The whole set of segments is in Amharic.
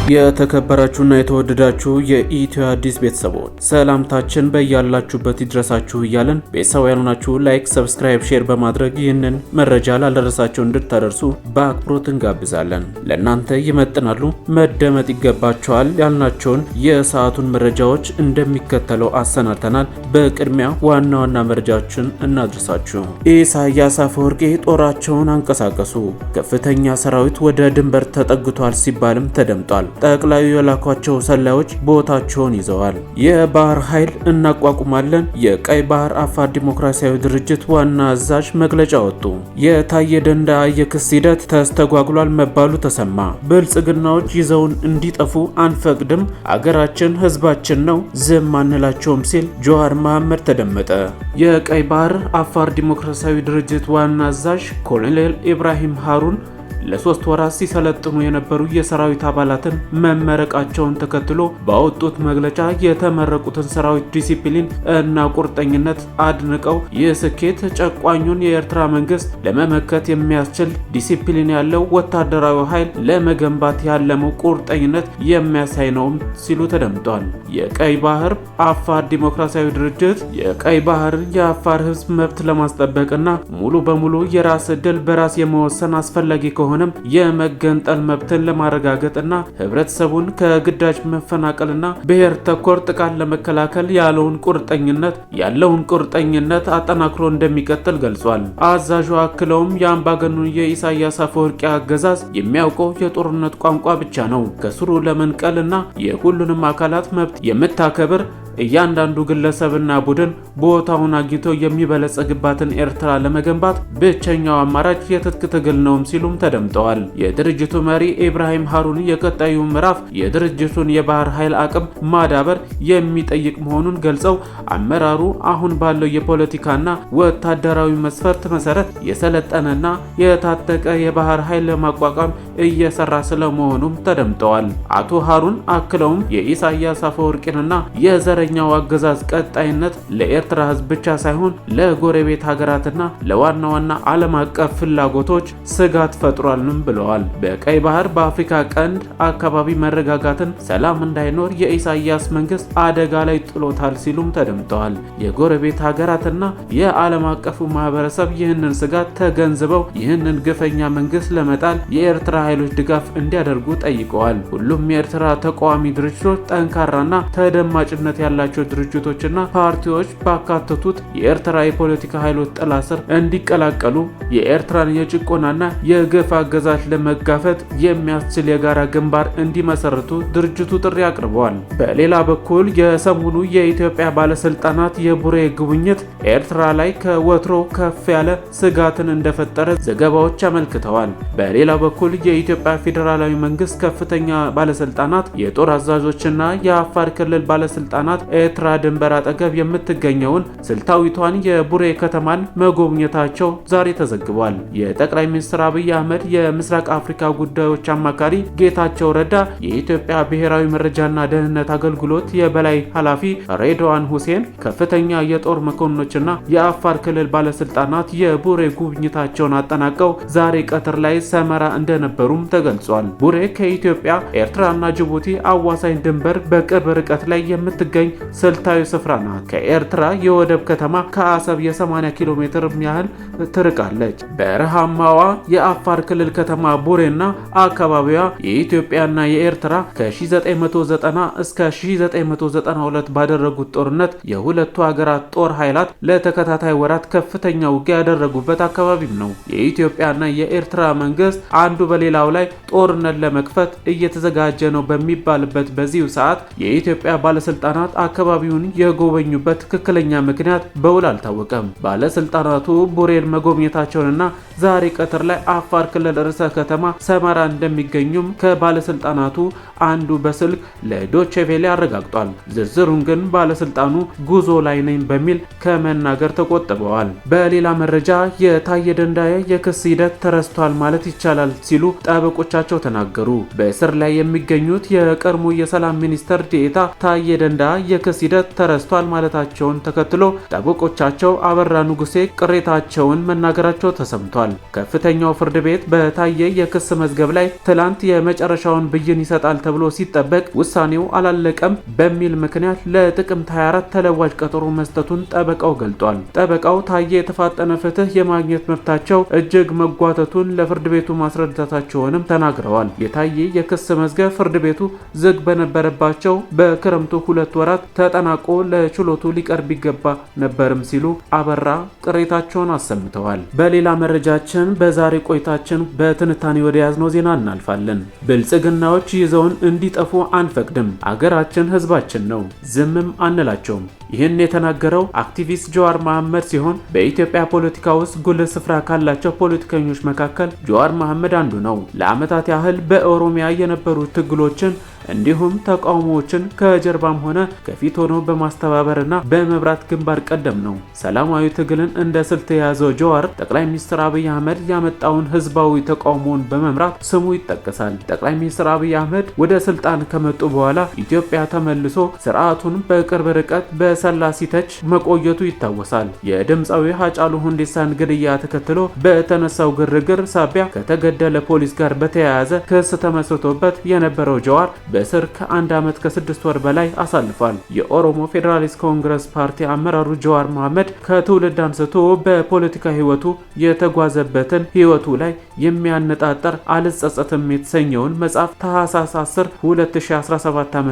የተከበራችሁና የተወደዳችሁ የኢትዮ አዲስ ቤተሰቦች ሰላምታችን በያላችሁበት ይድረሳችሁ እያለን ቤተሰብ ያልሆናችሁ ላይክ፣ ሰብስክራይብ፣ ሼር በማድረግ ይህንን መረጃ ላልደረሳችሁ እንድታደርሱ በአክብሮት እንጋብዛለን። ለእናንተ ይመጥናሉ፣ መደመጥ ይገባቸዋል ያልናቸውን የሰዓቱን መረጃዎች እንደሚከተለው አሰናድተናል። በቅድሚያ ዋና ዋና መረጃዎችን እናድርሳችሁ። ኢሳያስ አፈወርቂ ጦራቸውን አንቀሳቀሱ። ከፍተኛ ሰራዊት ወደ ድንበር ተጠግቷል ሲባልም ተደምጧል። ጠቅላዩ የላኳቸው ሰላዮች ቦታቸውን ይዘዋል። የባህር ኃይል እናቋቁማለን። የቀይ ባህር አፋር ዲሞክራሲያዊ ድርጅት ዋና አዛዥ መግለጫ ወጡ። የታየ ደንደዓ የክስ ሂደት ተስተጓጉሏል መባሉ ተሰማ። ብልጽግናዎች ይዘውን እንዲጠፉ አንፈቅድም፣ አገራችን ህዝባችን ነው፣ ዝም አንላቸውም ሲል ጆሃር መሐመድ ተደመጠ። የቀይ ባህር አፋር ዲሞክራሲያዊ ድርጅት ዋና አዛዥ ኮሎኔል ኢብራሂም ሃሩን ለ3 ወራት ሲሰለጥኑ የነበሩ የሰራዊት አባላትን መመረቃቸውን ተከትሎ ባወጡት መግለጫ የተመረቁትን ሰራዊት ዲሲፕሊን እና ቁርጠኝነት አድንቀው ይህ ስኬት ጨቋኙን የኤርትራ መንግስት ለመመከት የሚያስችል ዲሲፕሊን ያለው ወታደራዊ ኃይል ለመገንባት ያለመው ቁርጠኝነት የሚያሳይ ነውም ሲሉ ተደምጧል። የቀይ ባህር አፋር ዲሞክራሲያዊ ድርጅት የቀይ ባህር የአፋር ህዝብ መብት ለማስጠበቅና ሙሉ በሙሉ የራስ ዕድል በራስ የመወሰን አስፈላጊ ከሆነ የመገንጠል መብትን ለማረጋገጥና ህብረተሰቡን ከግዳጅ መፈናቀልና ብሔር ተኮር ጥቃት ለመከላከል ያለውን ቁርጠኝነት አጠናክሮ እንደሚቀጥል ገልጿል። አዛዡ አክለውም የአምባገነኑ የኢሳያስ አፈወርቂ አገዛዝ የሚያውቀው የጦርነት ቋንቋ ብቻ ነው። ከስሩ ለመንቀልና የሁሉንም አካላት መብት የምታከብር እያንዳንዱ ግለሰብና ቡድን ቦታውን አግኝቶ የሚበለጸግባትን ኤርትራ ለመገንባት ብቸኛው አማራጭ የትጥቅ ትግል ነው ሲሉም ተደምጠዋል። የድርጅቱ መሪ ኢብራሂም ሃሩን የቀጣዩ ምዕራፍ የድርጅቱን የባህር ኃይል አቅም ማዳበር የሚጠይቅ መሆኑን ገልጸው አመራሩ አሁን ባለው የፖለቲካና ወታደራዊ መስፈርት መሰረት የሰለጠነና የታጠቀ የባህር ኃይል ለማቋቋም እየሰራ ስለመሆኑም ተደምጠዋል። አቶ ሃሩን አክለውም የኢሳያስ አፈወርቂንና የዘረኛው አገዛዝ ቀጣይነት ለኤርትራ ህዝብ ብቻ ሳይሆን ለጎረቤት ሀገራትና ለዋና ዋና ዓለም አቀፍ ፍላጎቶች ስጋት ፈጥሯልም ብለዋል። በቀይ ባህር በአፍሪካ ቀንድ አካባቢ መረጋጋትን፣ ሰላም እንዳይኖር የኢሳያስ መንግስት አደጋ ላይ ጥሎታል ሲሉም ተደምጠዋል። የጎረቤት ሀገራትና የዓለም አቀፉ ማህበረሰብ ይህንን ስጋት ተገንዝበው ይህንን ግፈኛ መንግስት ለመጣል የኤርትራ ኃይሎች ድጋፍ እንዲያደርጉ ጠይቀዋል። ሁሉም የኤርትራ ተቃዋሚ ድርጅቶች ጠንካራና ተደማጭነት ያላቸው ድርጅቶችና ፓርቲዎች ባካተቱት የኤርትራ የፖለቲካ ኃይሎች ጥላ ስር እንዲቀላቀሉ የኤርትራን የጭቆናና የግፍ አገዛዝ ለመጋፈጥ የሚያስችል የጋራ ግንባር እንዲመሰርቱ ድርጅቱ ጥሪ አቅርበዋል። በሌላ በኩል የሰሞኑ የኢትዮጵያ ባለስልጣናት የቡሬ ጉብኝት ኤርትራ ላይ ከወትሮ ከፍ ያለ ስጋትን እንደፈጠረ ዘገባዎች አመልክተዋል። በሌላ በኩል የኢትዮጵያ ፌዴራላዊ መንግስት ከፍተኛ ባለስልጣናት፣ የጦር አዛዦችና የአፋር ክልል ባለስልጣናት ኤርትራ ድንበር አጠገብ የምትገኘውን ስልታዊቷን የቡሬ ከተማን መጎብኘታቸው ዛሬ ተዘግቧል። የጠቅላይ ሚኒስትር አብይ አህመድ የምስራቅ አፍሪካ ጉዳዮች አማካሪ ጌታቸው ረዳ፣ የኢትዮጵያ ብሔራዊ መረጃና ደህንነት አገልግሎት የበላይ ኃላፊ ሬድዋን ሁሴን፣ ከፍተኛ የጦር መኮንኖችና የአፋር ክልል ባለስልጣናት የቡሬ ጉብኝታቸውን አጠናቀው ዛሬ ቀትር ላይ ሰመራ እንደነበሩም ተገልጿል። ቡሬ ከኢትዮጵያ ኤርትራና ጅቡቲ አዋሳኝ ድንበር በቅርብ ርቀት ላይ የምትገኝ ስልታዊ ስፍራ ናት። ከኤርትራ የወደብ ከተማ ከአሰብ የ80 ኪሎ ሜትር ያህል ትርቃለች። በረሃማዋ የአፋር ክልል ከተማ ቡሬና አካባቢዋ የኢትዮጵያና የኤርትራ ከ1990 እስከ 1992 ባደረጉት ጦርነት የሁለቱ ሀገራት ጦር ኃይላት ለተከታታይ ወራት ከፍተኛ ውጊያ ያደረጉበት አካባቢም ነው። የኢትዮጵያና የኤርትራ መንግስት አንዱ በሌላው ላይ ጦርነት ለመክፈት እየተዘጋጀ ነው በሚባልበት በዚሁ ሰዓት የኢትዮጵያ ባለስልጣናት አካባቢውን የጎበኙበት ትክክለኛ ምክንያት በውል አልታወቀም። ባለስልጣናቱ ቡሬን መጎብኘታቸውንና ዛሬ ቀትር ላይ አፋር ክልል ርዕሰ ከተማ ሰመራ እንደሚገኙም ከባለስልጣናቱ አንዱ በስልክ ለዶቼ ቬለ አረጋግጧል። ዝርዝሩን ግን ባለስልጣኑ ጉዞ ላይ ነኝ በሚል ከመናገር ተቆጥበዋል። በሌላ መረጃ የታየ ደንደዓ የክስ ሂደት ተረስቷል ማለት ይቻላል ሲሉ ጠበቆቻቸው ተናገሩ። በእስር ላይ የሚገኙት የቀድሞ የሰላም ሚኒስትር ዴኤታ ታየ ደንደዓ የክስ ሂደት ተረስቷል ማለታቸውን ተከትሎ ጠበቆቻቸው አበራ ንጉሴ ቅሬታቸውን መናገራቸው ተሰምቷል። ተሰምቷል። ከፍተኛው ፍርድ ቤት በታየ የክስ መዝገብ ላይ ትላንት የመጨረሻውን ብይን ይሰጣል ተብሎ ሲጠበቅ ውሳኔው አላለቀም በሚል ምክንያት ለጥቅምት 24 ተለዋጭ ቀጠሮ መስጠቱን ጠበቃው ገልጧል። ጠበቃው ታየ የተፋጠነ ፍትህ የማግኘት መብታቸው እጅግ መጓተቱን ለፍርድ ቤቱ ማስረዳታቸውንም ተናግረዋል። የታየ የክስ መዝገብ ፍርድ ቤቱ ዝግ በነበረባቸው በክረምቱ 2 ወራት ተጠናቆ ለችሎቱ ሊቀርብ ይገባ ነበርም ሲሉ አበራ ቅሬታቸውን አሰምተዋል። በሌላ መረጃችን በዛሬ ቆይታችን በትንታኔ ወደ ያዝነው ዜና እናልፋለን። ብልጽግናዎች ይዘውን እንዲጠፉ አንፈቅድም፣ አገራችን ህዝባችን ነው፣ ዝምም አንላቸውም። ይህን የተናገረው አክቲቪስት ጀዋር መሐመድ ሲሆን በኢትዮጵያ ፖለቲካ ውስጥ ጉልህ ስፍራ ካላቸው ፖለቲከኞች መካከል ጀዋር መሐመድ አንዱ ነው። ለዓመታት ያህል በኦሮሚያ የነበሩ ትግሎችን እንዲሁም ተቃውሞዎችን ከጀርባም ሆነ ከፊት ሆኖ በማስተባበርና በመብራት ግንባር ቀደም ነው። ሰላማዊ ትግልን እንደ ስልት የያዘው ጀዋር ጠቅላይ ሚኒስትር አብይ አህመድ ያመጣውን ህዝባዊ ተቃውሞውን በመምራት ስሙ ይጠቀሳል። ጠቅላይ ሚኒስትር አብይ አህመድ ወደ ስልጣን ከመጡ በኋላ ኢትዮጵያ ተመልሶ ስርዓቱን በቅርብ ርቀት በሰላ ሲተች መቆየቱ ይታወሳል። የድምፃዊ ሃጫሉ ሁንዴሳን ግድያ ተከትሎ በተነሳው ግርግር ሳቢያ ከተገደለ ፖሊስ ጋር በተያያዘ ክስ ተመስርቶበት የነበረው ጀዋር በእስር ከ1 ዓመት ከ6 ወር በላይ አሳልፏል። የኦሮሞ ፌዴራሊስት ኮንግረስ ፓርቲ አመራሩ ጀዋር መሐመድ ከትውልድ አንስቶ በፖለቲካ ህይወቱ የተጓዘበትን ህይወቱ ላይ የሚያነጣጠር አልጸጸትም የተሰኘውን መጽሐፍ ታህሳስ 10 2017 ዓ.ም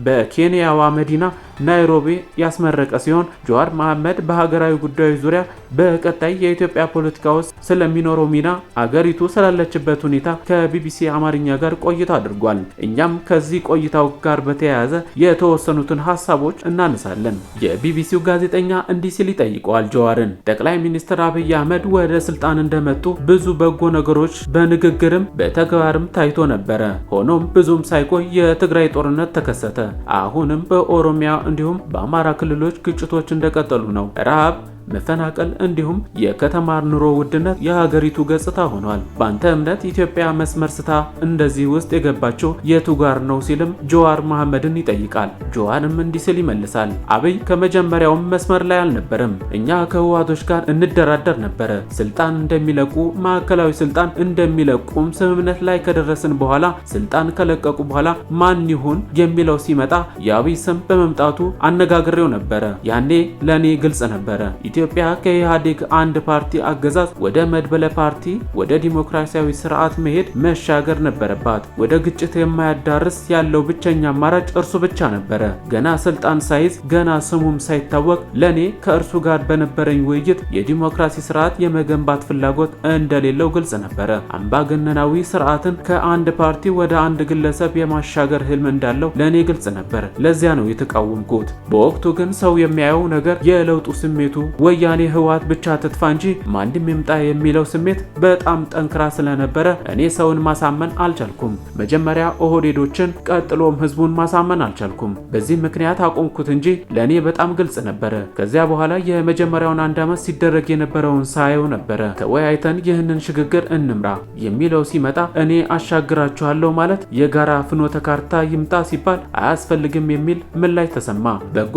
በኬንያዋ መዲና ናይሮቢ ያስመረቀ ሲሆን ጀዋር መሐመድ በሀገራዊ ጉዳዮች ዙሪያ በቀጣይ የኢትዮጵያ ፖለቲካ ውስጥ ስለሚኖረው ሚና፣ አገሪቱ ስላለችበት ሁኔታ ከቢቢሲ አማርኛ ጋር ቆይታ አድርጓል። እኛም ከዚህ ቆይታው ጋር በተያያዘ የተወሰኑትን ሀሳቦች እናነሳለን። የቢቢሲው ጋዜጠኛ እንዲህ ሲል ይጠይቀዋል ጀዋርን። ጠቅላይ ሚኒስትር አብይ አህመድ ወደ ስልጣን እንደመጡ ብዙ በጎ ነገሮች በንግግርም በተግባርም ታይቶ ነበረ። ሆኖም ብዙም ሳይቆይ የትግራይ ጦርነት ተከሰተ። አሁንም በኦሮሚያ እንዲሁም በአማራ ክልሎች ግጭቶች እንደቀጠሉ ነው። ረሃብ፣ መፈናቀል እንዲሁም የከተማ ኑሮ ውድነት የሀገሪቱ ገጽታ ሆኗል። በአንተ እምነት ኢትዮጵያ መስመር ስታ እንደዚህ ውስጥ የገባችው የቱ ጋር ነው ሲልም ጀዋር መሐመድን ይጠይቃል። ጀዋርም እንዲህ ሲል ይመልሳል። አብይ ከመጀመሪያውም መስመር ላይ አልነበረም። እኛ ከህወሓቶች ጋር እንደራደር ነበረ። ስልጣን እንደሚለቁ ማዕከላዊ ስልጣን እንደሚለቁም ስምምነት ላይ ከደረስን በኋላ ስልጣን ከለቀቁ በኋላ ማን ይሁን የሚለው ሲመጣ የአብይ ስም በመምጣቱ አነጋግሬው ነበረ። ያኔ ለኔ ግልጽ ነበረ። ኢትዮጵያ ከኢህአዴግ አንድ ፓርቲ አገዛዝ ወደ መድበለ ፓርቲ ወደ ዲሞክራሲያዊ ስርዓት መሄድ መሻገር ነበረባት። ወደ ግጭት የማያዳርስ ያለው ብቸኛ አማራጭ እርሱ ብቻ ነበረ። ገና ስልጣን ሳይዝ ገና ስሙም ሳይታወቅ ለኔ ከእርሱ ጋር በነበረኝ ውይይት የዲሞክራሲ ስርዓት የመገንባት ፍላጎት እንደሌለው ግልጽ ነበረ። አምባገነናዊ ስርዓትን ከአንድ ፓርቲ ወደ አንድ ግለሰብ የማሻገር ህልም እንዳለው ለኔ ግልጽ ነበር። ለዚያ ነው የተቃወምኩት። በወቅቱ ግን ሰው የሚያየው ነገር የለውጡ ስሜቱ ወያኔ ህወሓት ብቻ ትጥፋ እንጂ ማንም ይምጣ የሚለው ስሜት በጣም ጠንክራ ስለነበረ እኔ ሰውን ማሳመን አልቻልኩም። መጀመሪያ ኦህዴዶችን ቀጥሎም ህዝቡን ማሳመን አልቻልኩም። በዚህ ምክንያት አቆምኩት እንጂ ለኔ በጣም ግልጽ ነበረ። ከዚያ በኋላ የመጀመሪያውን 1 ዓመት ሲደረግ የነበረውን ሳየው ነበረ። ተወያይተን ይህንን ሽግግር እንምራ የሚለው ሲመጣ እኔ አሻግራችኋለሁ ማለት የጋራ ፍኖተ ካርታ ይምጣ ሲባል አያስፈልግም የሚል ምላሽ ተሰማ። በጎ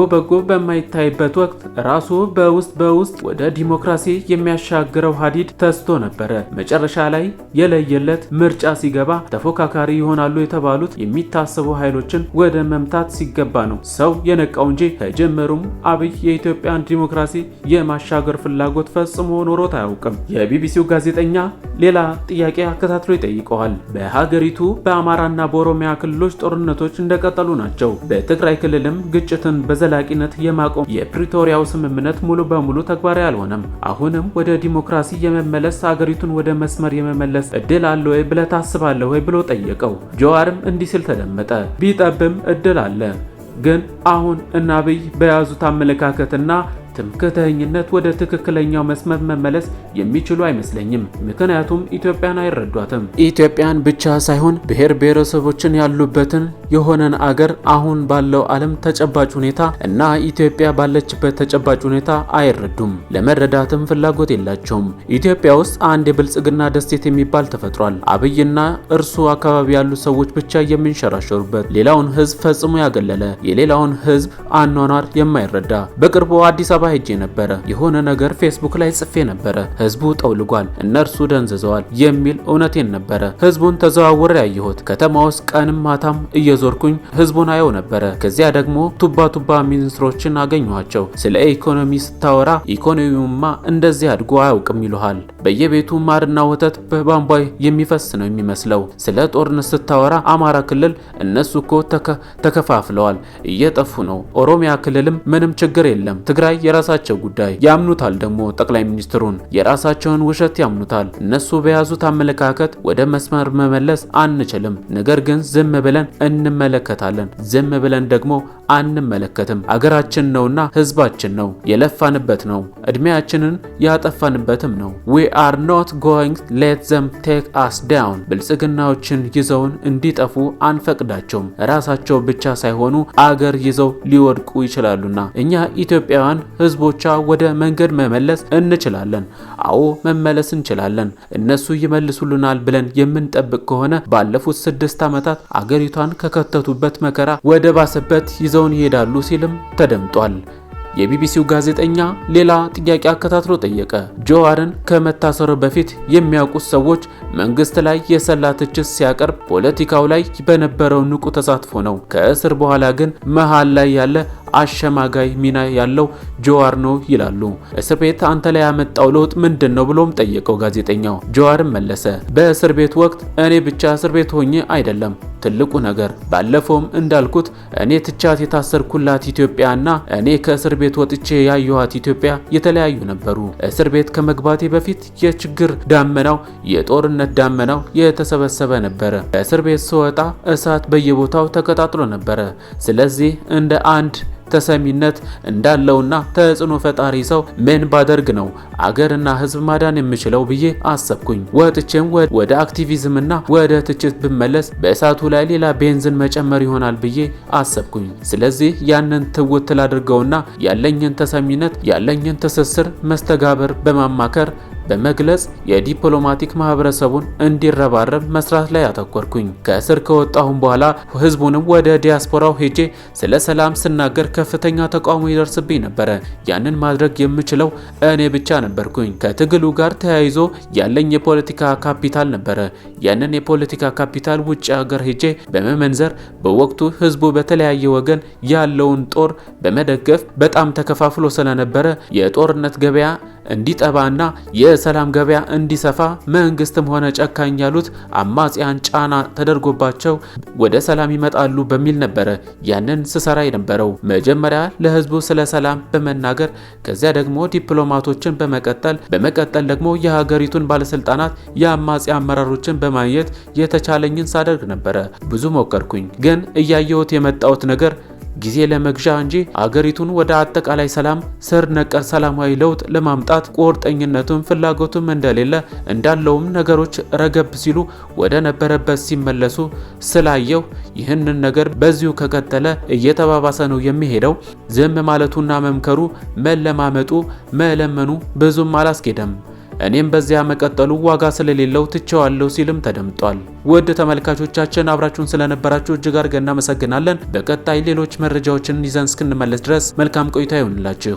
በማይታይበት ወቅት ራሱ በውስጥ ወደ ዲሞክራሲ የሚያሻግረው ሀዲድ ተስቶ ነበረ። መጨረሻ ላይ የለየለት ምርጫ ሲገባ ተፎካካሪ ይሆናሉ የተባሉት የሚታሰቡ ኃይሎችን ወደ መምታት ሲገባ ነው ሰው የነቃው እንጂ ከጀመሩም አብይ የኢትዮጵያን ዲሞክራሲ የማሻገር ፍላጎት ፈጽሞ ኖሮት አያውቅም። የቢቢሲው ጋዜጠኛ ሌላ ጥያቄ አከታትሎ ይጠይቀዋል። በሀገሪቱ በአማራና በኦሮሚያ ክልሎች ጦርነቶች እንደቀጠሉ ናቸው። በትግራይ ክልልም ግጭትን በዘላቂነት የማቆም የፕሪቶሪያው ስምምነት ሙሉ በሙሉ ተግባራዊ አልሆነም። አሁንም ወደ ዲሞክራሲ የመመለስ አገሪቱን ወደ መስመር የመመለስ እድል አለ ወይ ብለህ ታስባለህ ወይ ብሎ ጠየቀው። ጀዋርም እንዲህ ሲል ተደመጠ። ቢጠብም እድል አለ፣ ግን አሁን እና አብይ በያዙት አመለካከትና ትምክህተኝነት ወደ ትክክለኛው መስመር መመለስ የሚችሉ አይመስለኝም። ምክንያቱም ኢትዮጵያን አይረዷትም። ኢትዮጵያን ብቻ ሳይሆን ብሔር ብሔረሰቦችን ያሉበትን የሆነን አገር አሁን ባለው ዓለም ተጨባጭ ሁኔታ እና ኢትዮጵያ ባለችበት ተጨባጭ ሁኔታ አይረዱም። ለመረዳትም ፍላጎት የላቸውም። ኢትዮጵያ ውስጥ አንድ የብልጽግና ደሴት የሚባል ተፈጥሯል። አብይና እርሱ አካባቢ ያሉ ሰዎች ብቻ የሚንሸራሸሩበት፣ ሌላውን ህዝብ ፈጽሞ ያገለለ፣ የሌላውን ህዝብ አኗኗር የማይረዳ። በቅርቡ አዲስ አበባ ስብሰባ ሄጄ ነበረ። የሆነ ነገር ፌስቡክ ላይ ጽፌ ነበረ። ህዝቡ ጠውልጓል፣ እነርሱ ደንዝዘዋል የሚል እውነቴን ነበረ። ህዝቡን ተዘዋውሬ ያየሁት ከተማ ውስጥ ቀንም ማታም እየዞርኩኝ ህዝቡን አየው ነበረ። ከዚያ ደግሞ ቱባ ሚኒስትሮችን አገኘኋቸው። ስለ ኢኮኖሚ ስታወራ ኢኮኖሚውማ እንደዚህ አድጎ አያውቅም ይሉሃል። በየቤቱ ማርና ወተት በቧንቧ የሚፈስ ነው የሚመስለው። ስለ ጦርነት ስታወራ አማራ ክልል እነሱ እኮ ተከፋፍለዋል፣ እየጠፉ ነው። ኦሮሚያ ክልልም ምንም ችግር የለም። ትግራይ የራሳቸው ጉዳይ ያምኑታል። ደግሞ ጠቅላይ ሚኒስትሩን የራሳቸውን ውሸት ያምኑታል። እነሱ በያዙት አመለካከት ወደ መስመር መመለስ አንችልም። ነገር ግን ዝም ብለን እንመለከታለን። ዝም ብለን ደግሞ አንመለከትም። አገራችን ነውና ህዝባችን ነው፣ የለፋንበት ነው፣ እድሜያችንን ያጠፋንበትም ነው። we are not going to let them take us down። ብልጽግናዎችን ይዘውን እንዲጠፉ አንፈቅዳቸውም። ራሳቸው ብቻ ሳይሆኑ አገር ይዘው ሊወድቁ ይችላሉና እኛ ኢትዮጵያውያን ህዝቦቿ ወደ መንገድ መመለስ እንችላለን። አዎ መመለስ እንችላለን። እነሱ ይመልሱልናል ብለን የምንጠብቅ ከሆነ ባለፉት 6 ዓመታት አገሪቷን ከከተቱበት መከራ ወደ ባሰበት ይዘውን ይሄዳሉ ሲልም ተደምጧል። የቢቢሲው ጋዜጠኛ ሌላ ጥያቄ አከታትሎ ጠየቀ። ጆዋርን ከመታሰሩ በፊት የሚያውቁት ሰዎች መንግስት ላይ የሰላ ትችት ሲያቀርብ ፖለቲካው ላይ በነበረው ንቁ ተሳትፎ ነው። ከእስር በኋላ ግን መሃል ላይ ያለ አሸማጋይ ሚና ያለው ጆዋር ነው ይላሉ። እስር ቤት አንተ ላይ ያመጣው ለውጥ ምንድነው ብሎም ጠየቀው ጋዜጠኛው። ጆዋርም መለሰ፣ በእስር ቤት ወቅት እኔ ብቻ እስር ቤት ሆኜ አይደለም ትልቁ ነገር፣ ባለፈውም እንዳልኩት እኔ ትቻት የታሰርኩላት ኢትዮጵያና እኔ ከእስር ቤት ወጥቼ ያየኋት ኢትዮጵያ የተለያዩ ነበሩ። እስር ቤት ከመግባቴ በፊት የችግር ዳመናው፣ የጦርነት ዳመናው የተሰበሰበ ነበረ። ከእስር ቤት ስወጣ እሳት በየቦታው ተቀጣጥሎ ነበረ። ስለዚህ እንደ አንድ ተሰሚነት እንዳለውና ተጽዕኖ ፈጣሪ ሰው ምን ባደርግ ነው አገርና ህዝብ ማዳን የምችለው ብዬ አሰብኩኝ። ወጥቼም ወደ አክቲቪዝምና ወደ ትችት ብመለስ በእሳቱ ላይ ሌላ ቤንዚን መጨመር ይሆናል ብዬ አሰብኩኝ። ስለዚህ ያንን ትውት ላድርገውና ያለኝን ተሰሚነት ያለኝን ትስስር መስተጋበር በማማከር በመግለጽ የዲፕሎማቲክ ማህበረሰቡን እንዲረባረብ መስራት ላይ አተኮርኩኝ። ከእስር ከወጣሁም በኋላ ህዝቡንም ወደ ዲያስፖራው ሄጄ ስለ ሰላም ስናገር ከፍተኛ ተቃውሞ ይደርስብኝ ነበረ። ያንን ማድረግ የምችለው እኔ ብቻ ነበርኩኝ። ከትግሉ ጋር ተያይዞ ያለኝ የፖለቲካ ካፒታል ነበረ። ያንን የፖለቲካ ካፒታል ውጭ ሀገር ሄጄ በመመንዘር በወቅቱ ህዝቡ በተለያየ ወገን ያለውን ጦር በመደገፍ በጣም ተከፋፍሎ ስለነበረ የጦርነት ገበያ እንዲጠባና የሰላም ገበያ እንዲሰፋ መንግስትም ሆነ ጨካኝ ያሉት አማጽያን ጫና ተደርጎባቸው ወደ ሰላም ይመጣሉ በሚል ነበረ ያንን ስሰራ የነበረው። መጀመሪያ ለህዝቡ ስለ ሰላም በመናገር ከዚያ ደግሞ ዲፕሎማቶችን በመቀጠል ደግሞ የሀገሪቱን ባለስልጣናት የአማጽያን አመራሮችን በማየት የተቻለኝን ሳደርግ ነበረ። ብዙ ሞከርኩኝ፣ ግን እያየሁት የመጣሁት ነገር ጊዜ ለመግዣ እንጂ አገሪቱን ወደ አጠቃላይ ሰላም ስር ነቀል ሰላማዊ ለውጥ ለማምጣት ቁርጠኝነቱም ፍላጎቱም እንደሌለ እንዳለውም ነገሮች ረገብ ሲሉ ወደ ነበረበት ሲመለሱ ስላየው ይህንን ነገር በዚሁ ከቀጠለ እየተባባሰ ነው የሚሄደው። ዝም ማለቱና መምከሩ መለማመጡ መለመኑ ብዙም አላስኬደም። እኔም በዚያ መቀጠሉ ዋጋ ስለሌለው ትቼዋለሁ ሲልም ተደምጧል። ውድ ተመልካቾቻችን አብራችሁን ስለነበራችሁ እጅግ አድርገን እናመሰግናለን። በቀጣይ ሌሎች መረጃዎችን ይዘን እስክንመለስ ድረስ መልካም ቆይታ ይሁንላችሁ።